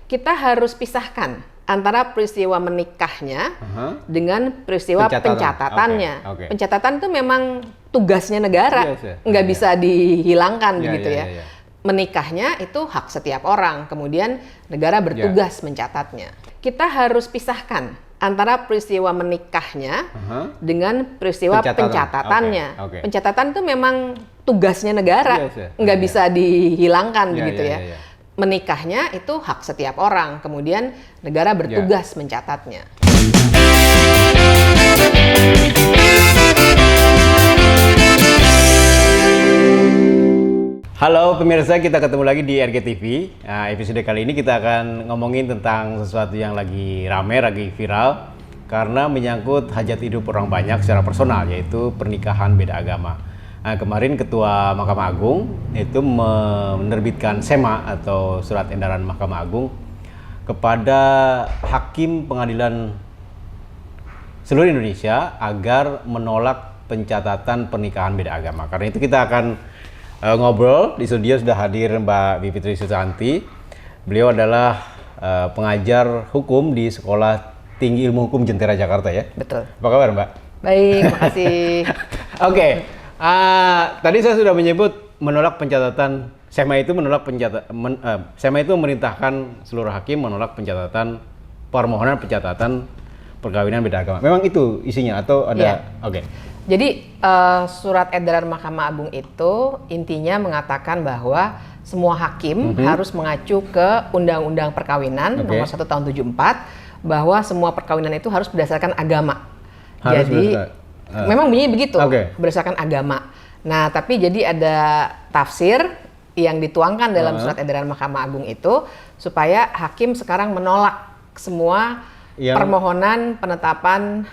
kita harus pisahkan antara peristiwa menikahnya dengan peristiwa pencatatannya. Pencatatan itu memang tugasnya negara, nggak bisa dihilangkan begitu ya. Menikahnya itu hak setiap orang, kemudian negara bertugas mencatatnya. Kita harus pisahkan antara peristiwa menikahnya dengan peristiwa pencatatannya. Pencatatan itu memang tugasnya negara, nggak bisa dihilangkan begitu ya. Menikahnya itu hak setiap orang, kemudian negara bertugas mencatatnya. Halo pemirsa, kita ketemu lagi di RGTV. Nah, episode kali ini kita akan ngomongin tentang sesuatu yang lagi rame, lagi viral karena menyangkut hajat hidup orang banyak secara personal, yaitu pernikahan beda agama. Nah, kemarin Ketua Mahkamah Agung itu menerbitkan SEMA atau Surat Edaran Mahkamah Agung kepada Hakim Pengadilan seluruh Indonesia agar menolak pencatatan pernikahan beda agama. Karena itu kita akan ngobrol. Di studio sudah hadir Mbak Bivitri Susanti. Beliau adalah pengajar hukum di Sekolah Tinggi Ilmu Hukum Jentera Jakarta ya. Betul. Apa kabar Mbak? Baik, makasih. Oke. Tadi saya sudah menyebut menolak pencatatan SEMA itu SEMA itu memerintahkan seluruh hakim menolak pencatatan permohonan pencatatan perkawinan beda agama. Memang itu isinya atau ada? Yeah. Oke. Jadi surat edaran Mahkamah Agung itu intinya mengatakan bahwa semua hakim harus mengacu ke Undang-Undang Perkawinan nomor 1 tahun 74 bahwa semua perkawinan itu harus berdasarkan agama. Jadi memang bunyinya begitu, berdasarkan agama. Nah, tapi jadi ada tafsir yang dituangkan dalam surat edaran Mahkamah Agung itu supaya hakim sekarang menolak semua permohonan penetapan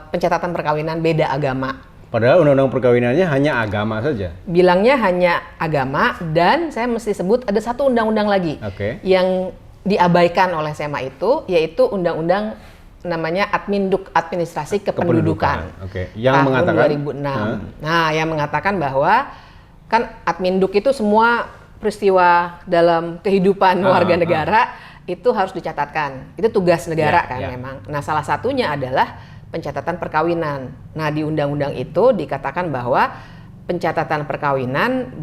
pencatatan perkawinan beda agama. Padahal undang-undang perkawinannya hanya agama saja. Bilangnya hanya agama, dan saya mesti sebut ada satu undang-undang lagi yang diabaikan oleh SEMA itu, yaitu undang-undang namanya Adminduk, Administrasi Kependudukan. Yang tahun mengatakan 2006. Nah, yang mengatakan bahwa kan Adminduk itu semua peristiwa dalam kehidupan warga negara itu harus dicatatkan. Itu tugas negara memang. Nah, salah satunya adalah pencatatan perkawinan. Nah, di undang-undang itu dikatakan bahwa pencatatan perkawinan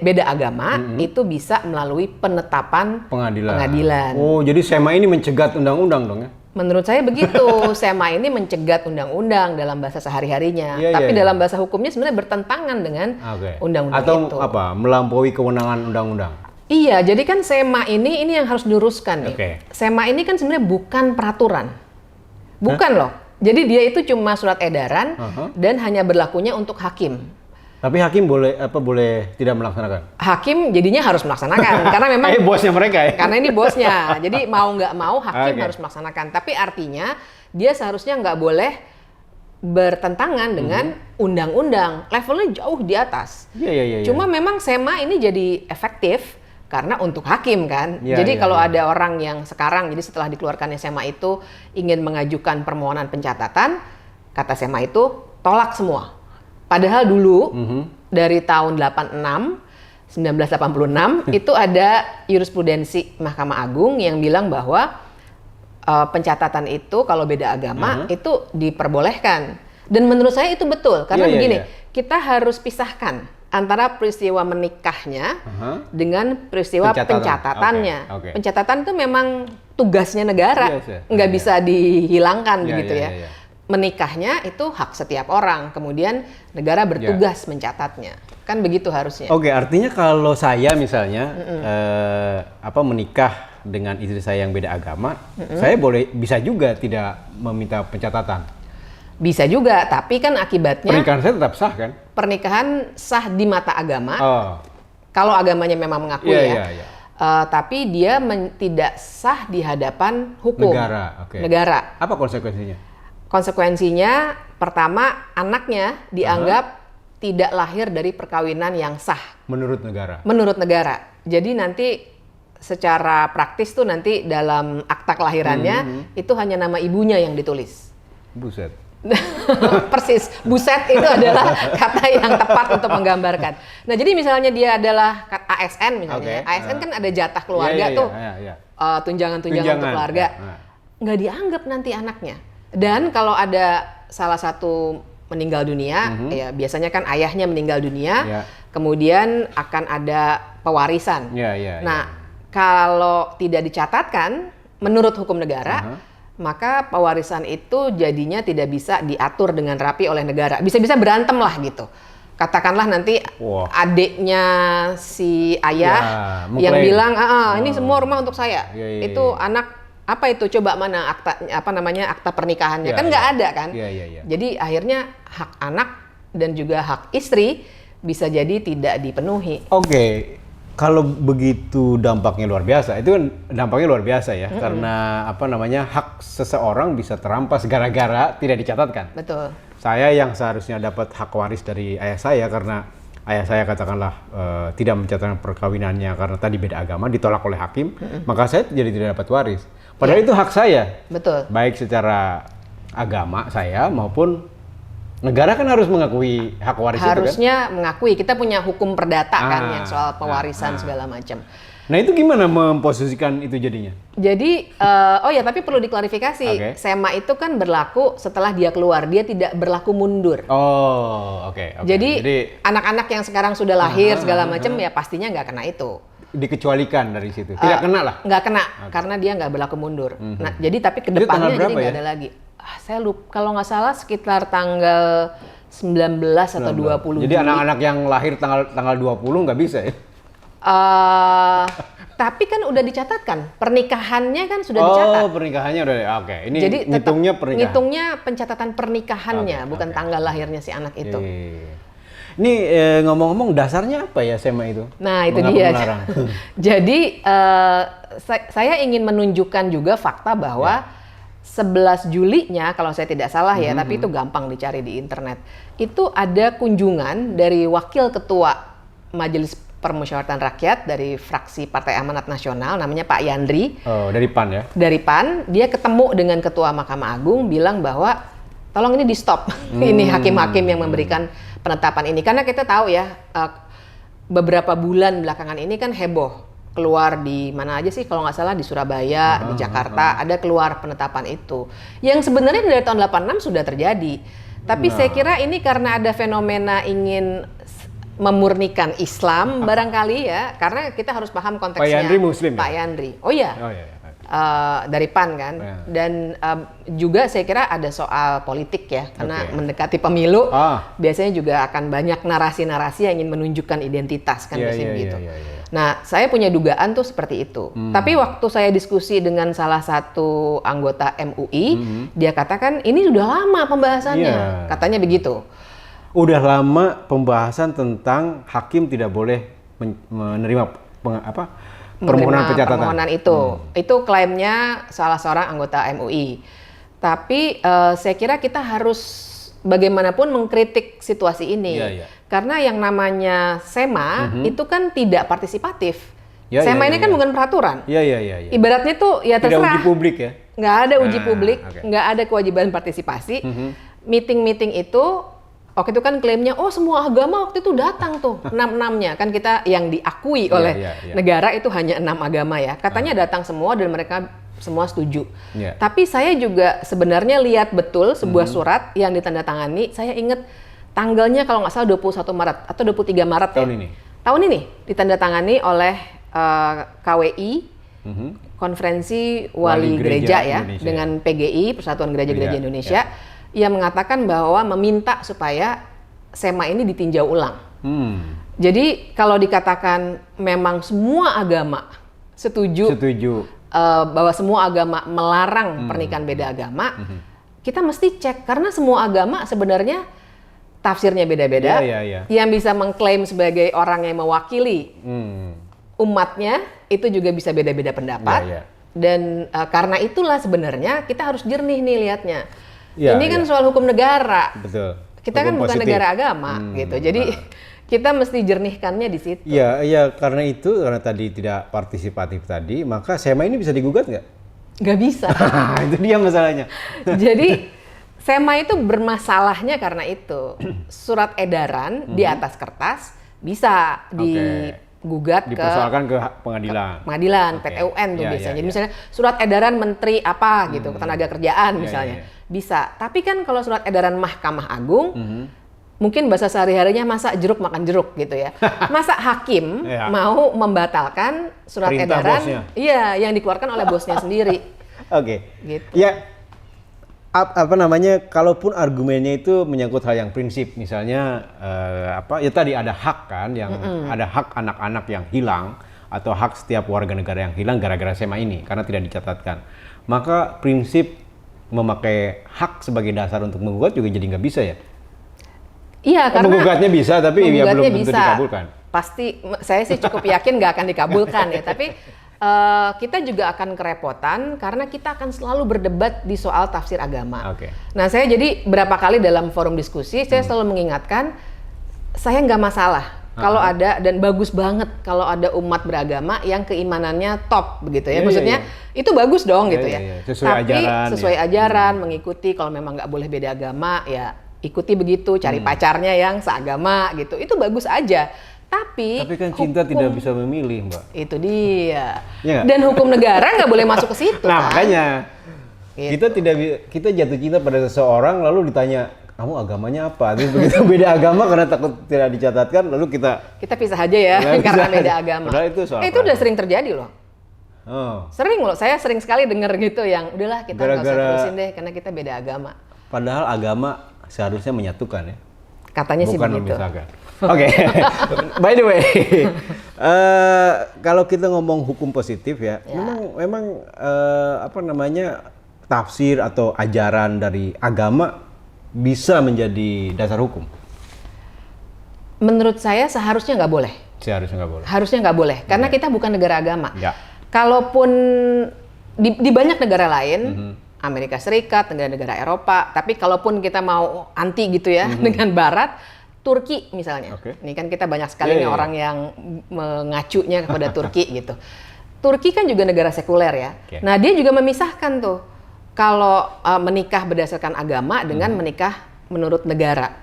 beda agama itu bisa melalui penetapan pengadilan. Oh, jadi SEMA ini mencegat undang-undang dong ya? Menurut saya begitu. SEMA ini mencegat undang-undang dalam bahasa sehari-harinya. Tapi dalam bahasa hukumnya sebenarnya bertentangan dengan undang-undang itu. Atau apa? Melampaui kewenangan undang-undang. Iya, jadi kan SEMA ini yang harus diluruskan nih. SEMA ini kan sebenarnya bukan peraturan. Bukan loh. Jadi dia itu cuma surat edaran dan hanya berlakunya untuk hakim. Tapi hakim boleh tidak melaksanakan? Hakim jadinya harus melaksanakan karena memang bosnya mereka ya. Karena ini bosnya. Jadi mau nggak mau hakim harus melaksanakan. Tapi artinya dia seharusnya nggak boleh bertentangan dengan undang-undang. Levelnya jauh di atas. Cuma memang SEMA ini jadi efektif karena untuk hakim kan. Jadi kalau ada orang yang sekarang, jadi setelah dikeluarkannya SEMA itu ingin mengajukan permohonan pencatatan, kata SEMA itu tolak semua. Padahal dulu dari tahun 1986 itu ada jurisprudensi Mahkamah Agung yang bilang bahwa pencatatan itu kalau beda agama itu diperbolehkan. Dan menurut saya itu betul karena begini, kita harus pisahkan antara peristiwa menikahnya dengan peristiwa pencatatannya. Pencatatan itu memang tugasnya negara, nggak bisa dihilangkan begitu ya. Menikahnya itu hak setiap orang, kemudian negara bertugas mencatatnya. Kan begitu harusnya. Artinya kalau saya misalnya menikah dengan istri saya yang beda agama, saya bisa juga tidak meminta pencatatan. Bisa juga, tapi kan akibatnya pernikahan saya tetap sah kan? Pernikahan sah di mata agama. Kalau agamanya memang mengakui tapi dia tidak sah di hadapan hukum negara. Apa konsekuensinya? Konsekuensinya pertama, anaknya dianggap tidak lahir dari perkawinan yang sah. Menurut negara? Menurut negara. Jadi nanti secara praktis tuh nanti dalam akta kelahirannya itu hanya nama ibunya yang ditulis. Buset. Persis, buset itu adalah kata yang tepat untuk menggambarkan. Nah, jadi misalnya dia adalah ASN misalnya, ASN kan ada jatah keluarga tuh. tunjangan-tunjangan untuk keluarga, nggak dianggap nanti anaknya. Dan kalau ada salah satu meninggal dunia, ya biasanya kan ayahnya meninggal dunia, kemudian akan ada pewarisan. Nah, kalau tidak dicatatkan, menurut hukum negara, maka pewarisan itu jadinya tidak bisa diatur dengan rapi oleh negara. Bisa-bisa berantem lah gitu. Katakanlah nanti adiknya si ayah yang bilang, ini semua rumah untuk saya. Itu anak apa itu, coba mana akta pernikahannya, kan nggak ada kan. Jadi akhirnya hak anak dan juga hak istri bisa jadi tidak dipenuhi. Kalau begitu dampaknya luar biasa, itu kan dampaknya luar biasa ya, karena hak seseorang bisa terampas gara-gara tidak dicatatkan. Betul. Saya yang seharusnya dapat hak waris dari ayah saya karena ayah saya katakanlah tidak mencatatkan perkawinannya karena tadi beda agama, ditolak oleh hakim, maka saya jadi tidak dapat waris. Padahal itu hak saya. Betul. Baik secara agama saya maupun negara kan harus mengakui hak waris itu kan? Harusnya mengakui. Kita punya hukum perdata kan yang soal pewarisan segala macam. Nah itu gimana memposisikan itu jadinya? Jadi, tapi perlu diklarifikasi. SEMA itu kan berlaku setelah dia keluar. Dia tidak berlaku mundur. Jadi anak-anak yang sekarang sudah lahir segala macam ya pastinya nggak kena itu. Dikecualikan dari situ? Tidak kena lah? Nggak kena, karena dia nggak berlaku mundur. Nah, jadi tapi ke depannya jadi nggak ada lagi. Saya lupa, kalau nggak salah sekitar tanggal 19 atau 20 Jadi anak-anak yang lahir tanggal 20 nggak bisa ya? Tapi kan udah dicatatkan, pernikahannya kan sudah dicatat. Pernikahannya udah, Ini jadi ngitungnya pernikahan. Ngitungnya pencatatan pernikahannya, bukan tanggal lahirnya si anak itu. Ini ngomong-ngomong dasarnya apa ya SEMA itu? Nah itu dia. Jadi saya ingin menunjukkan juga fakta bahwa 11 Julinya kalau saya tidak salah ya, tapi itu gampang dicari di internet. Itu ada kunjungan dari Wakil Ketua Majelis Permusyawaratan Rakyat dari fraksi Partai Amanat Nasional, namanya Pak Yandri. Dari PAN ya? Dari PAN, dia ketemu dengan Ketua Mahkamah Agung, bilang bahwa tolong ini di stop. Ini hakim-hakim yang memberikan penetapan ini. Karena kita tahu ya, beberapa bulan belakangan ini kan heboh. Keluar di mana aja sih, kalau nggak salah di Surabaya, di Jakarta, ada keluar penetapan itu. Yang sebenarnya dari tahun 86 sudah terjadi. Tapi saya kira ini karena ada fenomena ingin memurnikan Islam barangkali ya, karena kita harus paham konteksnya. Pak Yandri Muslim Pak Yandri. Oh iya. Dari PAN kan. Dan juga saya kira ada soal politik ya, karena mendekati pemilu biasanya juga akan banyak narasi-narasi yang ingin menunjukkan identitas kan biasanya gitu. Nah, saya punya dugaan tuh seperti itu. Tapi waktu saya diskusi dengan salah satu anggota MUI, dia katakan ini sudah lama pembahasannya. Katanya begitu. Udah lama pembahasan tentang hakim tidak boleh menerima permohonan itu. Itu klaimnya salah seorang anggota MUI. Tapi saya kira kita harus bagaimanapun mengkritik situasi ini. Karena yang namanya SEMA itu kan tidak partisipatif. SEMA ini kan bukan peraturan. Ibaratnya tuh ya terserah. Tidak uji publik ya? Nggak ada uji publik, nggak ada kewajiban partisipasi. Meeting-meeting itu waktu itu kan klaimnya, semua agama waktu itu datang tuh, 6-6-nya. Kan kita yang diakui oleh negara itu hanya 6 agama ya. Katanya datang semua dan mereka semua setuju. Tapi saya juga sebenarnya lihat betul sebuah surat yang ditandatangani, saya ingat tanggalnya kalau nggak salah 21 Maret atau 23 Maret tahun ini ditandatangani oleh KWI, Konferensi Wali Gereja ya, Indonesia, dengan PGI, Persatuan Gereja-Gereja Indonesia, yang mengatakan bahwa meminta supaya SEMA ini ditinjau ulang. Jadi kalau dikatakan memang semua agama setuju. Bahwa semua agama melarang pernikahan beda agama, kita mesti cek karena semua agama sebenarnya tafsirnya beda-beda. Yang bisa mengklaim sebagai orang yang mewakili umatnya itu juga bisa beda-beda pendapat. Dan karena itulah sebenarnya kita harus jernih nih lihatnya. Ini kan soal hukum negara. Betul. Kita kan bukan negara agama gitu. Jadi kita mesti jernihkannya di situ. Iya, karena tadi tidak partisipatif tadi, maka SEMA ini bisa digugat nggak? Nggak bisa. Itu dia masalahnya. Jadi SEMA itu bermasalahnya karena itu. Surat edaran di atas kertas bisa dipersoalkan ke pengadilan. Pengadilan, okay. PT UN tuh biasanya. Jadi misalnya surat edaran menteri apa gitu, ketenaga kerjaan misalnya. Bisa. Tapi kan kalau surat edaran Mahkamah Agung, mungkin bahasa sehari-harinya masa jeruk makan jeruk gitu ya. Masa hakim mau membatalkan surat perintah edaran yang dikeluarkan oleh bosnya sendiri. Oke. Gitu. Ya, kalaupun argumennya itu menyangkut hal yang prinsip, misalnya tadi ada hak kan, yang ada hak anak-anak yang hilang atau hak setiap warga negara yang hilang gara-gara SMA ini karena tidak dicatatkan, maka prinsip memakai hak sebagai dasar untuk menggugat juga jadi nggak bisa ya? Iya, karena menggugatnya bisa, tapi ya belum tentu dikabulkan. Pasti, saya sih cukup yakin nggak akan dikabulkan ya, tapi kita juga akan kerepotan karena kita akan selalu berdebat di soal tafsir agama. Okay. Nah, saya jadi berapa kali dalam forum diskusi, saya selalu mengingatkan, saya nggak masalah kalau ada, dan bagus banget kalau ada umat beragama yang keimanannya top begitu ya. Maksudnya itu bagus dong gitu ya. Sesuai ajaran, mengikuti, kalau memang nggak boleh beda agama ya ikuti begitu, cari pacarnya yang seagama gitu. Itu bagus aja. Tapi kan cinta tidak bisa memilih, Mbak. Itu dia. Ya, dan hukum negara nggak boleh masuk ke situ. Nah, makanya gitu. kita jatuh cinta pada seseorang lalu ditanya, kamu agamanya apa? Terus begitu beda agama karena takut tidak dicatatkan, lalu kita pisah aja ya karena beda agama. Itu udah sering terjadi loh. Sering loh, saya sering sekali dengar gitu yang udahlah kita nggak usah terusin deh karena kita beda agama. Padahal agama seharusnya menyatukan ya. Katanya sih begitu. Oke. By the way, kalau kita ngomong hukum positif ya. Memang tafsir atau ajaran dari agama bisa menjadi dasar hukum. Menurut saya seharusnya nggak boleh. Harusnya nggak boleh, karena kita bukan negara agama. Ya. Kalaupun di banyak negara lain, Amerika Serikat, negara-negara Eropa, tapi kalaupun kita mau anti gitu ya dengan Barat, Turki misalnya. Ini kan kita banyak sekali nih orang yang mengacunya kepada Turki gitu. Turki kan juga negara sekuler ya. Nah, dia juga memisahkan tuh kalau menikah berdasarkan agama dengan menikah menurut negara.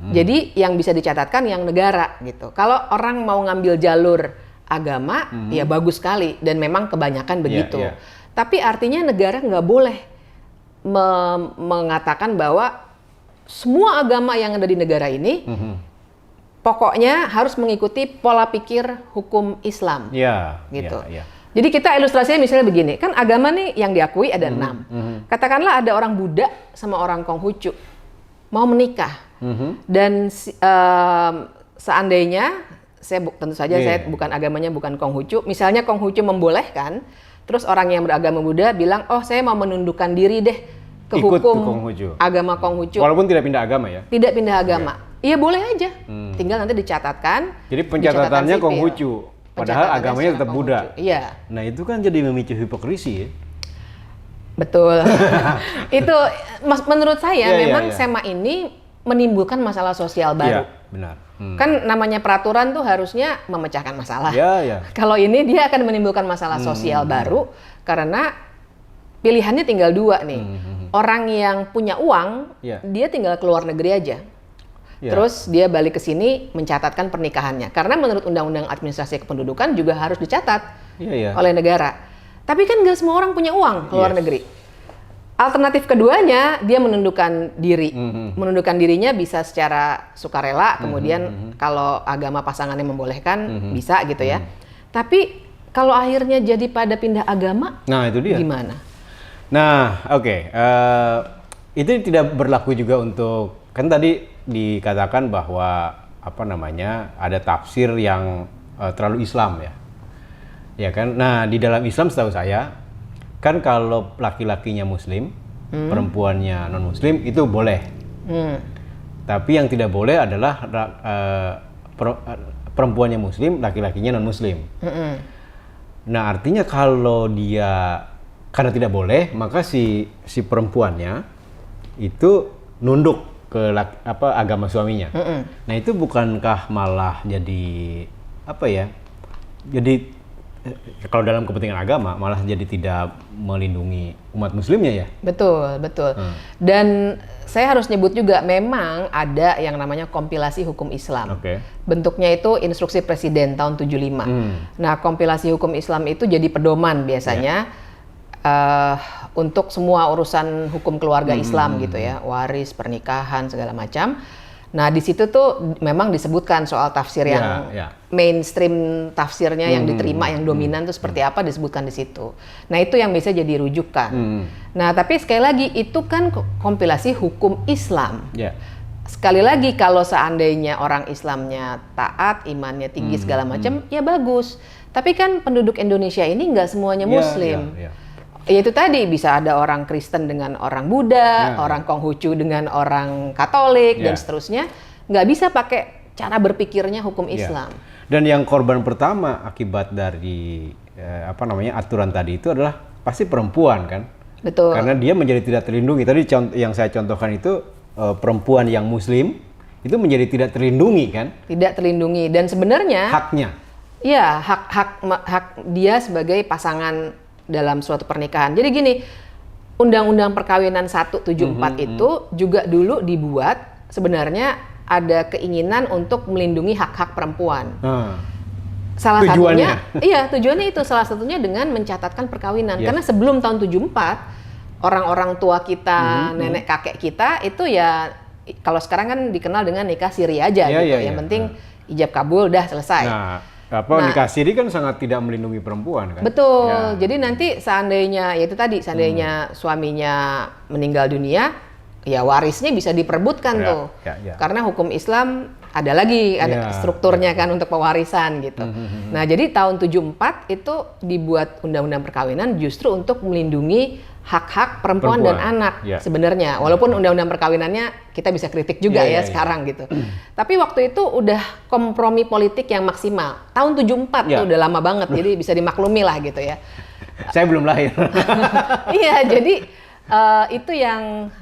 Jadi yang bisa dicatatkan yang negara gitu. Kalau orang mau ngambil jalur agama, ya bagus sekali dan memang kebanyakan begitu. Tapi artinya negara nggak boleh mengatakan bahwa semua agama yang ada di negara ini pokoknya harus mengikuti pola pikir hukum Islam, gitu. Jadi kita ilustrasinya misalnya begini, kan agama nih yang diakui ada 6. Katakanlah ada orang Buddha sama orang Konghucu mau menikah, dan seandainya tentu saja saya bukan agamanya bukan Konghucu, misalnya Konghucu membolehkan, terus orang yang beragama Buddha bilang, oh saya mau menundukkan diri deh ke hukum agama Konghucu. Walaupun tidak pindah agama ya? Tidak pindah agama. Iya boleh aja. Tinggal nanti dicatatkan. Jadi pencatatannya Konghucu, padahal agamanya tetap Buddha. Iya. Nah itu kan jadi memicu hipokrisi ya? Betul. Itu menurut saya memang SEMA ini menimbulkan masalah sosial baru. Iya, benar. Kan namanya peraturan tuh harusnya memecahkan masalah. Kalau ini dia akan menimbulkan masalah sosial baru karena pilihannya tinggal 2 nih. Orang yang punya uang, dia tinggal keluar negeri aja. Terus dia balik ke sini mencatatkan pernikahannya. Karena menurut Undang-Undang Administrasi Kependudukan juga harus dicatat oleh negara. Tapi kan nggak semua orang punya uang keluar negeri. Alternatif keduanya, dia menundukkan diri. Menundukkan dirinya bisa secara sukarela, kemudian kalau agama pasangannya membolehkan, bisa gitu ya. Tapi kalau akhirnya jadi pada pindah agama, nah itu dia. Gimana? Nah, itu tidak berlaku juga untuk, kan tadi dikatakan bahwa ada tafsir yang terlalu Islam ya kan. Nah di dalam Islam setahu saya kan kalau laki-lakinya Muslim, perempuannya non Muslim itu boleh. Tapi yang tidak boleh adalah perempuannya Muslim, laki-lakinya non Muslim. Nah artinya kalau dia karena tidak boleh, maka si perempuannya itu nunduk ke agama suaminya. Nah itu bukankah malah jadi Jadi kalau dalam kepentingan agama malah jadi tidak melindungi umat muslimnya ya. Betul. Dan saya harus nyebut juga memang ada yang namanya kompilasi hukum Islam. Bentuknya itu instruksi presiden tahun 75. Nah, kompilasi hukum Islam itu jadi pedoman biasanya untuk semua urusan hukum keluarga Islam gitu ya, waris, pernikahan, segala macam. Nah, di situ tuh memang disebutkan soal tafsir yang mainstream tafsirnya yang diterima, yang dominan tuh seperti apa disebutkan di situ. Nah, itu yang bisa jadi rujukan. Nah, tapi sekali lagi itu kan kompilasi hukum Islam. Sekali lagi kalau seandainya orang Islamnya taat, imannya tinggi segala macam, ya bagus. Tapi kan penduduk Indonesia ini nggak semuanya Muslim. Ya itu tadi bisa ada orang Kristen dengan orang Buddha, orang Konghucu dengan orang Katolik dan seterusnya. Nggak bisa pakai cara berpikirnya hukum Islam. Dan yang korban pertama akibat dari aturan tadi itu adalah pasti perempuan kan? Betul. Karena dia menjadi tidak terlindungi. Tadi yang saya contohkan itu perempuan yang Muslim itu menjadi tidak terlindungi kan? Tidak terlindungi dan sebenarnya haknya. Iya, hak dia sebagai pasangan dalam suatu pernikahan. Jadi gini, Undang-Undang Perkawinan 174 itu juga dulu dibuat sebenarnya ada keinginan untuk melindungi hak-hak perempuan. Salah tujuannya. Tujuannya itu salah satunya dengan mencatatkan perkawinan. Karena sebelum tahun 74, orang-orang tua kita, nenek kakek kita itu ya kalau sekarang kan dikenal dengan nikah siri aja gitu. Yang penting ijab kabul dah selesai. Nikah siri kan sangat tidak melindungi perempuan kan? Betul. Jadi nanti seandainya suaminya meninggal dunia, ya warisnya bisa diperebutkan tuh. Karena hukum Islam ada strukturnya kan untuk pewarisan gitu. Nah, jadi tahun 74 itu dibuat Undang-Undang Perkawinan justru untuk melindungi hak-hak perempuan dan anak sebenarnya. Walaupun undang-undang perkawinannya kita bisa kritik juga sekarang gitu. Tapi waktu itu udah kompromi politik yang maksimal. Tahun 74 tuh udah lama banget, jadi bisa dimaklumi lah gitu ya. Saya belum lahir. Iya, jadi itu yang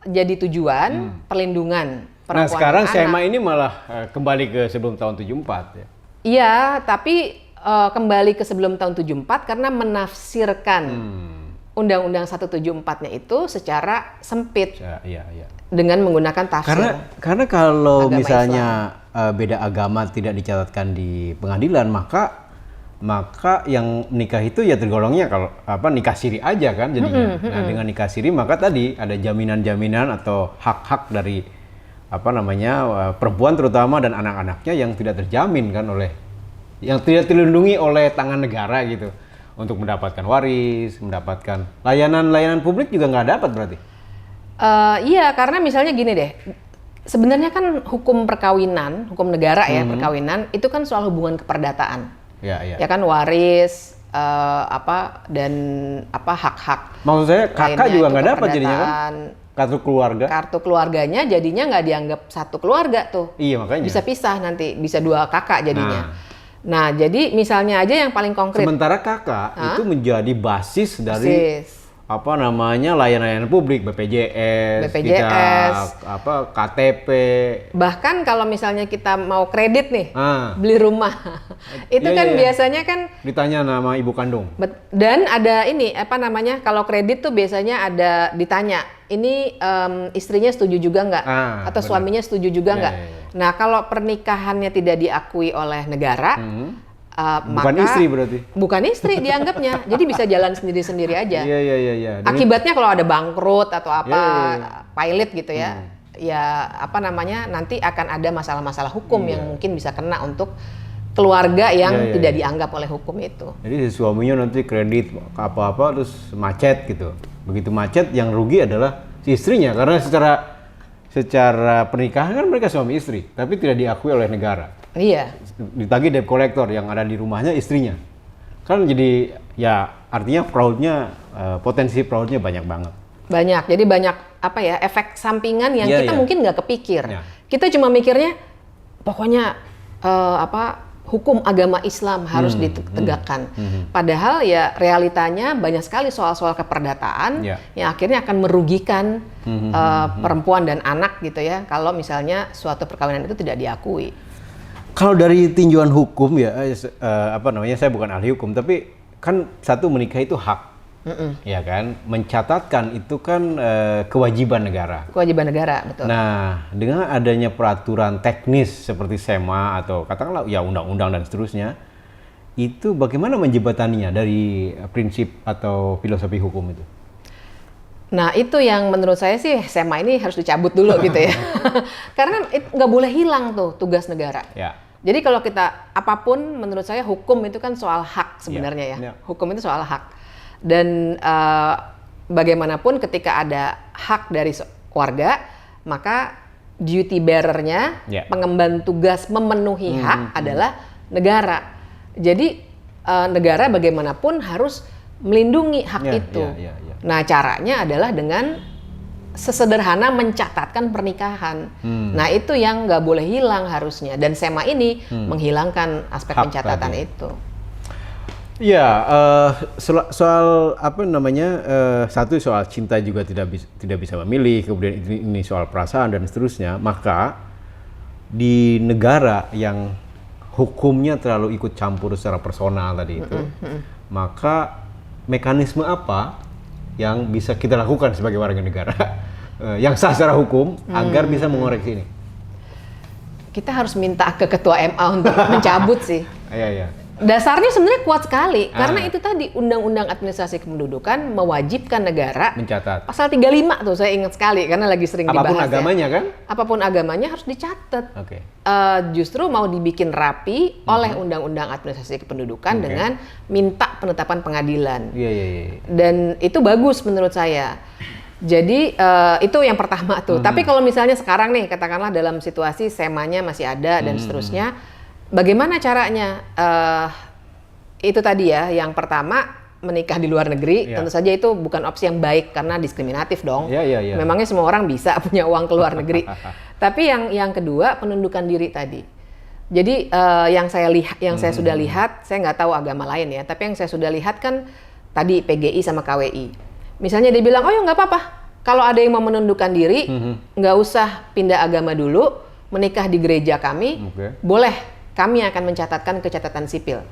jadi tujuan perlindungan perempuan. Nah, sekarang SEMA ini malah kembali ke sebelum tahun 74 ya. Iya, tapi kembali ke sebelum tahun 74 karena menafsirkan Undang-Undang 174-nya itu secara sempit dengan menggunakan tafsir. Karena kalau misalnya beda agama tidak dicatatkan di pengadilan, maka yang nikah itu ya tergolongnya kalau nikah siri aja kan jadinya. Nah, dengan nikah siri maka tadi ada jaminan-jaminan atau hak-hak dari perempuan terutama dan anak-anaknya yang tidak terjamin kan yang tidak dilindungi oleh tangan negara gitu. Untuk mendapatkan waris, mendapatkan layanan publik juga nggak dapat berarti? Iya, karena misalnya gini deh, sebenarnya kan hukum perkawinan, hukum negara perkawinan itu kan soal hubungan keperdataan. Ya kan waris, dan hak-hak. Maksud saya kakak juga nggak dapat jadinya kan? Kartu keluarga? Kartu keluarganya jadinya nggak dianggap satu keluarga tuh. Iya makanya. Bisa pisah nanti, bisa 2 kakak jadinya. Nah, jadi misalnya aja yang paling konkret. Sementara kakak itu menjadi basis dari layanan publik, BPJS, KTP. Bahkan kalau misalnya kita mau kredit nih, beli rumah, itu biasanya kan ditanya nama ibu kandung. Dan ada kalau kredit tuh biasanya ada ditanya, ini istrinya setuju juga nggak? Atau suaminya setuju juga nggak? Nah, kalau pernikahannya tidak diakui oleh negara, bukan istri berarti? Bukan istri dianggapnya, jadi bisa jalan sendiri-sendiri aja. Iya. Akibatnya kalau ada bangkrut atau pilot gitu ya, nanti akan ada masalah-masalah hukum yang mungkin bisa kena untuk keluarga yang tidak dianggap oleh hukum itu. Jadi suaminya nanti kredit apa-apa terus macet gitu. Begitu macet yang rugi adalah si istrinya karena secara pernikahan kan mereka suami istri, tapi tidak diakui oleh negara. Iya. Ditagih debt collector yang ada di rumahnya istrinya. Kan jadi artinya potensi fraudnya banyak banget. Banyak. Jadi banyak efek sampingan yang kita mungkin nggak kepikir. Kita cuma mikirnya pokoknya hukum agama Islam harus ditegakkan. Padahal ya realitanya banyak sekali soal-soal keperdataan yang akhirnya akan merugikan perempuan dan anak gitu ya kalau misalnya suatu perkawinan itu tidak diakui. Kalau dari tinjauan hukum saya bukan ahli hukum, tapi kan satu menikah itu hak ya kan? Mencatatkan itu kan kewajiban negara. Kewajiban negara, betul. Nah, dengan adanya peraturan teknis seperti SEMA atau katakanlah ya undang-undang dan seterusnya, itu bagaimana menjembataninya dari prinsip atau filosofi hukum itu? Nah, itu yang menurut saya sih SEMA ini harus dicabut dulu gitu ya. Karena nggak boleh hilang tuh tugas negara. Ya. Jadi kalau kita apapun, menurut saya hukum itu kan soal hak sebenarnya ya. Hukum itu soal hak. Dan bagaimanapun ketika ada hak dari warga, maka duty bearer-nya, pengemban tugas memenuhi hak adalah negara. Jadi negara bagaimanapun harus melindungi hak itu. Nah, caranya adalah dengan sesederhana mencatatkan pernikahan. Nah, itu yang nggak boleh hilang harusnya. Dan SEMA ini menghilangkan aspek hak pencatatan tadi itu. Ya, soal apa namanya, satu soal cinta juga tidak bisa memilih, kemudian ini soal perasaan dan seterusnya. Maka di negara yang hukumnya terlalu ikut campur secara personal tadi itu, maka mekanisme apa yang bisa kita lakukan sebagai warga negara yang sah secara hukum agar bisa mengoreksi ini? Kita harus minta ke ketua MA untuk mencabut sih. Iya. Dasarnya sebenarnya kuat sekali, karena itu tadi Undang-Undang Administrasi Kependudukan mewajibkan negara mencatat. Pasal 35 tuh saya ingat sekali karena lagi sering dibahas. Apapun agamanya kan? Apapun agamanya harus dicatat. Justru mau dibikin rapi oleh Undang-Undang Administrasi Kependudukan dengan minta penetapan pengadilan. Iya. Dan itu bagus menurut saya. Jadi itu yang pertama tuh. Tapi kalau misalnya sekarang nih, katakanlah dalam situasi SEMA-nya masih ada dan seterusnya, bagaimana caranya? Itu tadi ya, yang pertama menikah di luar negeri, tentu saja itu bukan opsi yang baik karena diskriminatif dong. Memangnya semua orang bisa punya uang ke luar negeri. Tapi yang kedua, penundukan diri tadi. Jadi yang saya lihat, yang saya sudah lihat, saya nggak tahu agama lain ya, tapi yang saya sudah lihat kan tadi PGI sama KWI. Misalnya dia bilang, oh ya nggak apa-apa, kalau ada yang mau menundukkan diri, nggak usah pindah agama dulu, menikah di gereja kami, boleh, kami akan mencatatkan ke catatan sipil.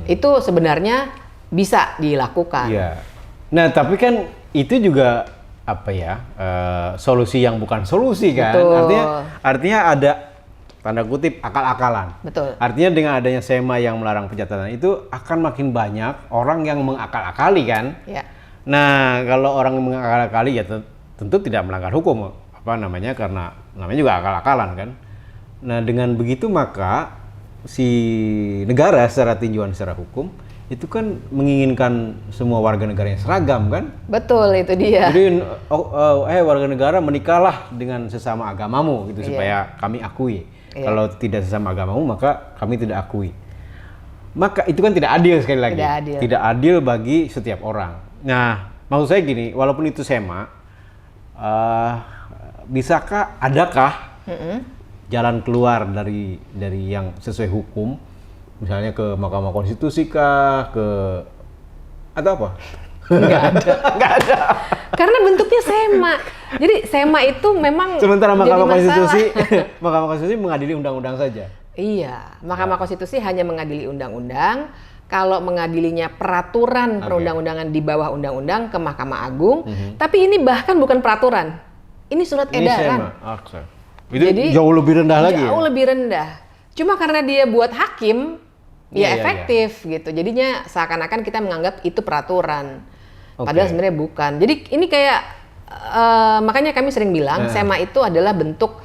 Itu sebenarnya bisa dilakukan. Nah, tapi kan itu juga apa ya, solusi yang bukan solusi kan? Betul. Artinya ada tanda kutip akal-akalan. Betul. Artinya dengan adanya SEMA yang melarang pencatatan itu akan makin banyak orang yang mengakal-akali kan? Nah, kalau orang yang mengakal-akali ya tentu tidak melanggar hukum, karena namanya juga akal-akalan kan. Nah, dengan begitu maka si negara secara tinjauan secara hukum itu kan menginginkan semua warga negara yang seragam kan? Betul, itu dia. Jadi warga negara menikahlah dengan sesama agamamu gitu supaya kami akui. Kalau tidak sesama agamamu maka kami tidak akui. Maka itu kan tidak adil sekali lagi. Tidak adil bagi setiap orang. Nah, maksud saya gini, walaupun itu SEMA, adakah jalan keluar dari yang sesuai hukum, misalnya ke Mahkamah Konstitusi kah, atau apa? Nggak ada. Karena bentuknya SEMA. Jadi SEMA itu memang sementara Mahkamah Konstitusi mengadili undang-undang saja. Iya, Mahkamah Konstitusi hanya mengadili undang-undang. Kalau mengadilinya peraturan perundang-undangan di bawah undang-undang ke Mahkamah Agung, tapi ini bahkan bukan peraturan, ini surat edaran. Itu jadi jauh lebih rendah lagi. Jauh lebih rendah. Cuma karena dia buat hakim, efektif gitu. Jadinya seakan-akan kita menganggap itu peraturan, padahal sebenarnya bukan. Jadi ini kayak makanya kami sering bilang SEMA itu adalah bentuk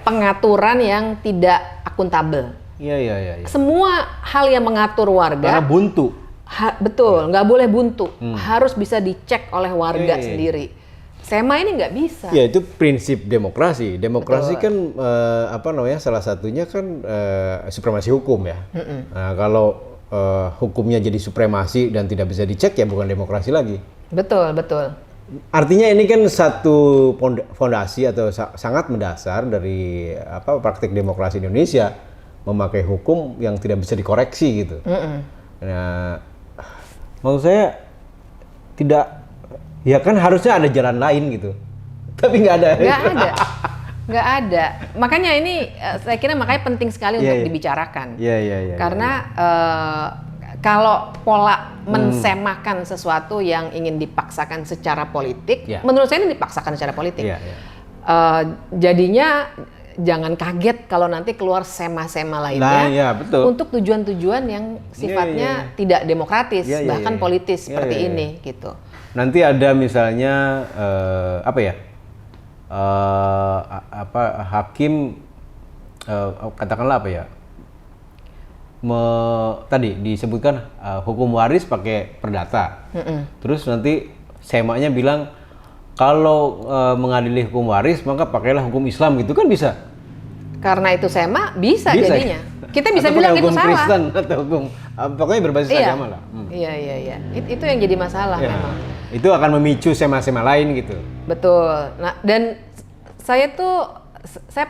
pengaturan yang tidak akuntabel. Iya. Semua hal yang mengatur warga. Karena buntu. Betul, nggak boleh buntu. Harus bisa dicek oleh warga sendiri. SEMA ini nggak bisa. Ya, itu prinsip demokrasi. Demokrasi kan salah satunya kan supremasi hukum ya. Nah, kalau hukumnya jadi supremasi dan tidak bisa dicek ya bukan demokrasi lagi. Betul. Artinya ini kan satu fondasi atau sangat mendasar dari praktik demokrasi Indonesia. Memakai hukum yang tidak bisa dikoreksi gitu. Nah, maksud saya ya kan harusnya ada jalan lain gitu. Tapi nggak ada. Nggak ada. Makanya ini saya kira penting sekali untuk dibicarakan. Iya. Karena kalau pola mensemakan sesuatu yang ingin dipaksakan secara politik. Menurut saya ini dipaksakan secara politik. Jadinya jangan kaget kalau nanti keluar sema-sema lainnya untuk tujuan-tujuan yang sifatnya tidak demokratis, bahkan politis seperti ini gitu. Nanti ada misalnya hakim katakanlah tadi disebutkan hukum waris pakai perdata. Terus nanti semanya bilang kalau mengadili hukum waris maka pakailah hukum Islam, gitu kan bisa? Karena itu sema bisa jadinya. Kita bisa bilang itu salah. Kristen atau hukum pokoknya berbasis agama lah. Iya. Itu yang jadi masalah memang. Itu akan memicu sema-sema lain gitu. Betul. Nah, dan saya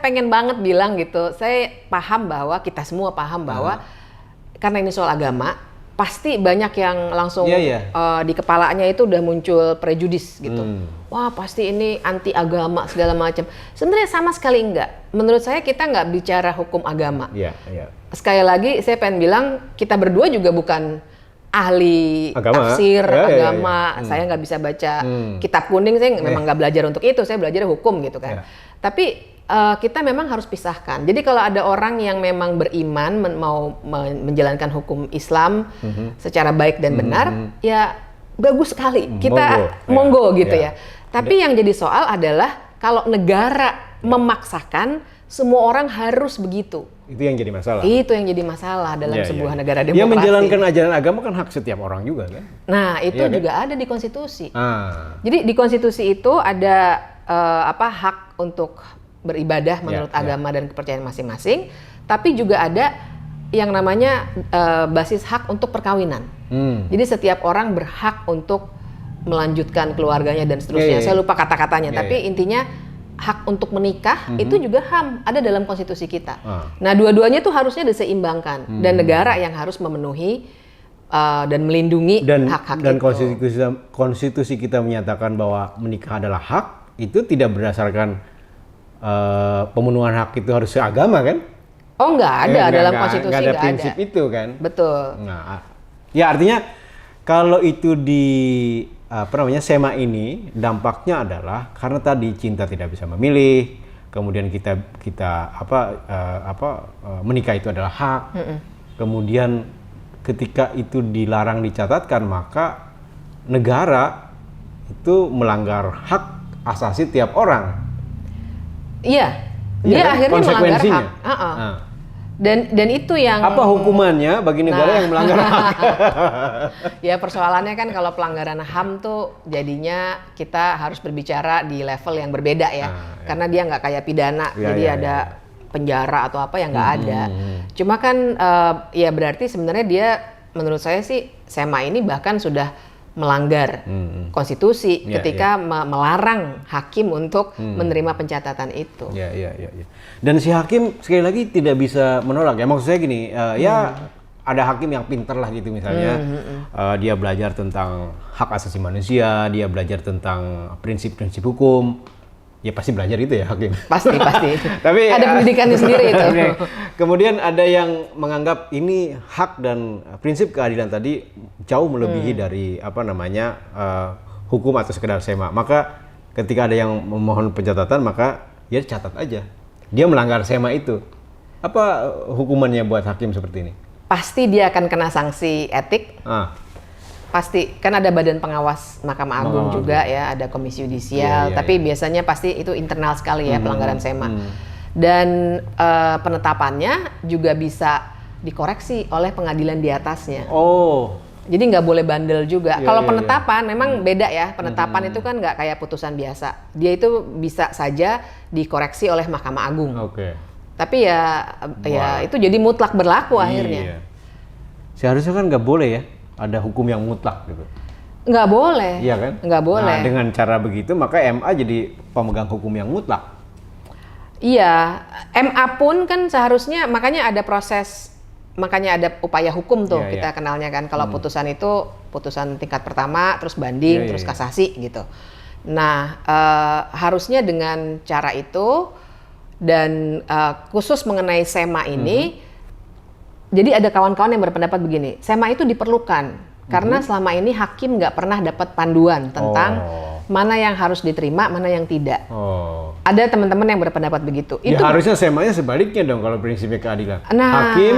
pengen banget bilang gitu. Saya paham bahwa kita semua paham bahwa karena ini soal agama, pasti banyak yang langsung di kepalanya itu udah muncul prejudis gitu. Wah, pasti ini anti agama segala macam. Sebenarnya sama sekali enggak. Menurut saya kita nggak bicara hukum agama. Sekali lagi saya pengen bilang kita berdua juga bukan ahli tafsir agama. Saya nggak bisa baca kitab kuning. Saya memang nggak belajar untuk itu. Saya belajar hukum gitu kan. Tapi kita memang harus pisahkan. Jadi kalau ada orang yang memang beriman mau menjalankan hukum Islam secara baik dan benar, ya bagus sekali. Kita monggo gitu ya. Tapi yang jadi soal adalah kalau negara memaksakan semua orang harus begitu. Itu yang jadi masalah. Itu yang jadi masalah dalam sebuah negara demokrasi. Ya, menjalankan ajaran agama kan hak setiap orang juga kan. Nah, itu juga ada di konstitusi. Jadi di konstitusi itu ada hak untuk beribadah menurut agama dan kepercayaan masing-masing, tapi juga ada yang namanya basis hak untuk perkawinan. Jadi setiap orang berhak untuk melanjutkan keluarganya dan seterusnya. Saya lupa kata-katanya, tapi intinya hak untuk menikah itu juga HAM ada dalam konstitusi kita. Nah, dua-duanya itu harusnya diseimbangkan dan negara yang harus memenuhi dan melindungi hak-hak dan itu. Dan konstitusi kita menyatakan bahwa menikah adalah hak, itu tidak berdasarkan pemenuhan hak itu harus seagama kan? Oh, nggak ada dalam konstitusi, nggak ada prinsip itu kan? Betul. Nah, ya artinya kalau itu sema ini dampaknya adalah karena tadi cinta tidak bisa memilih, kemudian kita menikah itu adalah hak, kemudian ketika itu dilarang dicatatkan maka negara itu melanggar hak asasi tiap orang. Iya, dia akhirnya melanggar hak. Dan itu yang apa hukumannya bagi negara yang melanggar hak? Ya, persoalannya kan kalau pelanggaran HAM tuh jadinya kita harus berbicara di level yang berbeda ya. Karena dia nggak kayak pidana, jadi ada penjara atau apa yang nggak ada. Cuma kan ya berarti sebenarnya dia menurut saya sih SEMA ini bahkan sudah melanggar konstitusi ketika melarang hakim untuk menerima pencatatan itu. Iya. Dan si hakim sekali lagi tidak bisa menolak ya. Maksud saya gini, ya ada hakim yang pinter lah gitu misalnya. Dia belajar tentang hak asasi manusia, dia belajar tentang prinsip-prinsip hukum. Ya pasti belajar itu ya hakim. Pasti. Tapi ada pendidikannya sendiri itu. Kemudian ada yang menganggap ini hak dan prinsip keadilan tadi jauh melebihi dari hukum atau sekedar SEMA. Maka ketika ada yang memohon pencatatan maka ya catat aja. Dia melanggar SEMA itu. Apa hukumannya buat hakim seperti ini? Pasti dia akan kena sanksi etik. Pasti, kan ada badan pengawas Mahkamah Agung juga ya, ada komisi yudisial, tapi biasanya pasti itu internal sekali ya pelanggaran SEMA. Dan penetapannya juga bisa dikoreksi oleh pengadilan di atasnya. Jadi nggak boleh bandel juga. Kalau penetapan memang beda ya, penetapan itu kan nggak kayak putusan biasa. Dia itu bisa saja dikoreksi oleh Mahkamah Agung. Tapi ya itu jadi mutlak berlaku akhirnya. Seharusnya kan nggak boleh ya ada hukum yang mutlak gitu. Nggak boleh. Iya kan? Nggak boleh. Nah, dengan cara begitu maka MA jadi pemegang hukum yang mutlak. Iya, MA pun kan seharusnya makanya ada upaya hukum tuh kita kenalnya kan. Kalau putusan itu putusan tingkat pertama, terus banding, terus kasasi gitu. Nah, harusnya dengan cara itu dan khusus mengenai SEMA ini. Jadi ada kawan-kawan yang berpendapat begini, SEMA itu diperlukan Karena selama ini hakim nggak pernah dapat panduan tentang mana yang harus diterima, mana yang tidak. Ada teman-teman yang berpendapat begitu. Ya, itu harusnya semanya sebaliknya dong kalau prinsipnya keadilan. Hakim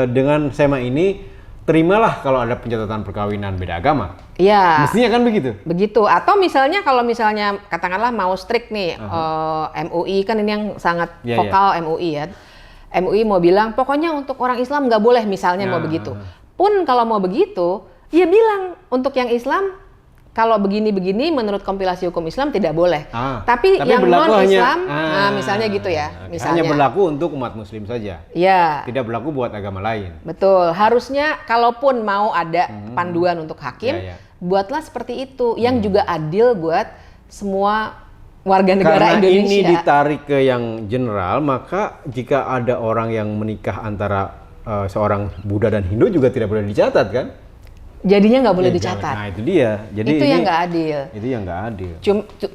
dengan sema ini terimalah kalau ada pencatatan perkawinan beda agama. Iya. Mestinya kan begitu. Begitu. Atau misalnya kalau misalnya katakanlah mau strict nih, MUI kan ini yang sangat vokal MUI ya. MUI mau bilang pokoknya untuk orang Islam nggak boleh misalnya mau begitu. Pun kalau mau begitu, ya bilang untuk yang Islam kalau begini-begini menurut kompilasi hukum Islam tidak boleh. Tapi yang non-Islam, misalnya gitu ya. Misalnya. Hanya berlaku untuk umat Muslim saja. Ya. Tidak berlaku buat agama lain. Betul. Harusnya kalaupun mau ada panduan untuk hakim, buatlah seperti itu yang juga adil buat semua warga negara Indonesia. Karena ini ditarik ke yang general, maka jika ada orang yang menikah antara seorang Buddha dan Hindu juga tidak boleh dicatat kan? Jadinya nggak boleh dicatat. Nah itu dia. Jadi itu yang nggak adil. Itu yang nggak adil.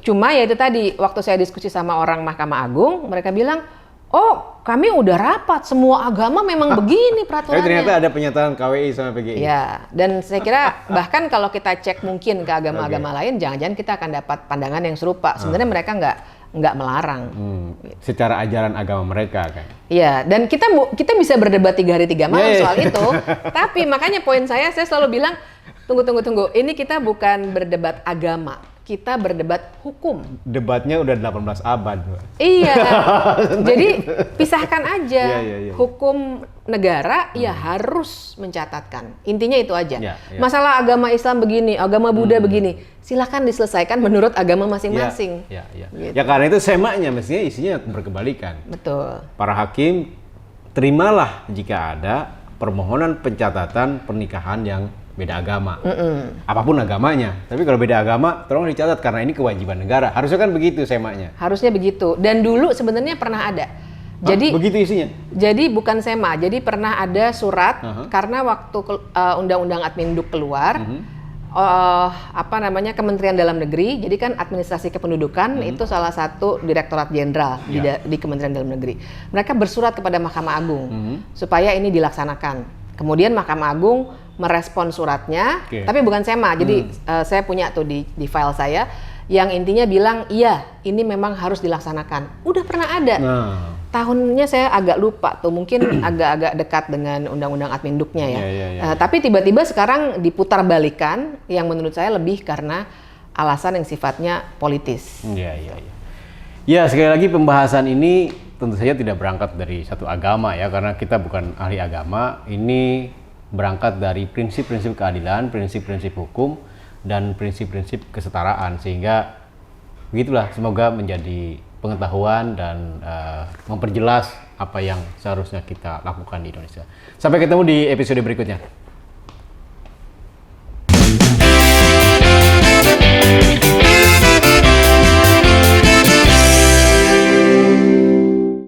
Cuma ya itu tadi waktu saya diskusi sama orang Mahkamah Agung, mereka bilang, oh kami udah rapat, semua agama memang begini peraturannya. Tapi ternyata ada pernyataan KWI sama PGI. Ya, dan saya kira bahkan kalau kita cek mungkin ke agama-agama lain, jangan-jangan kita akan dapat pandangan yang serupa. Sebenarnya mereka nggak melarang. Secara ajaran agama mereka kan. Iya, dan kita bisa berdebat 3 hari 3 malam soal itu. Tapi makanya poin saya selalu bilang, tunggu. Ini kita bukan berdebat agama. Kita berdebat hukum. Debatnya udah 18 abad. Iya. Jadi pisahkan aja. Hukum negara ya harus mencatatkan. Intinya itu aja. Masalah agama Islam begini, agama Buddha begini, silakan diselesaikan menurut agama masing-masing. Gitu. Ya karena itu semanya mestinya isinya berkebalikan. Betul. Para hakim terimalah jika ada permohonan pencatatan pernikahan yang beda agama, apapun agamanya. Tapi kalau beda agama, tolong dicatat karena ini kewajiban negara. Harusnya kan begitu semanya. Harusnya begitu. Dan dulu sebenarnya pernah ada. Jadi begitu isinya. Jadi bukan sema. Jadi pernah ada surat karena waktu Undang-Undang Adminduk keluar, Kementerian Dalam Negeri. Jadi kan administrasi kependudukan itu salah satu direktorat jenderal di Kementerian Dalam Negeri. Mereka bersurat kepada Mahkamah Agung supaya ini dilaksanakan. Kemudian Mahkamah Agung merespon suratnya, tapi bukan sema. Jadi saya punya tuh di file saya yang intinya bilang iya ini memang harus dilaksanakan. Udah pernah ada. Tahunnya saya agak lupa tuh, mungkin agak-agak dekat dengan Undang-Undang Adminduknya ya. Tapi tiba-tiba sekarang diputarbalikkan yang menurut saya lebih karena alasan yang sifatnya politis. Ya sekali lagi pembahasan ini tentu saja tidak berangkat dari satu agama ya, karena kita bukan ahli agama. Ini berangkat dari prinsip-prinsip keadilan, prinsip-prinsip hukum, dan prinsip-prinsip kesetaraan. Sehingga begitulah, semoga menjadi pengetahuan dan memperjelas apa yang seharusnya kita lakukan di Indonesia. Sampai ketemu di episode berikutnya.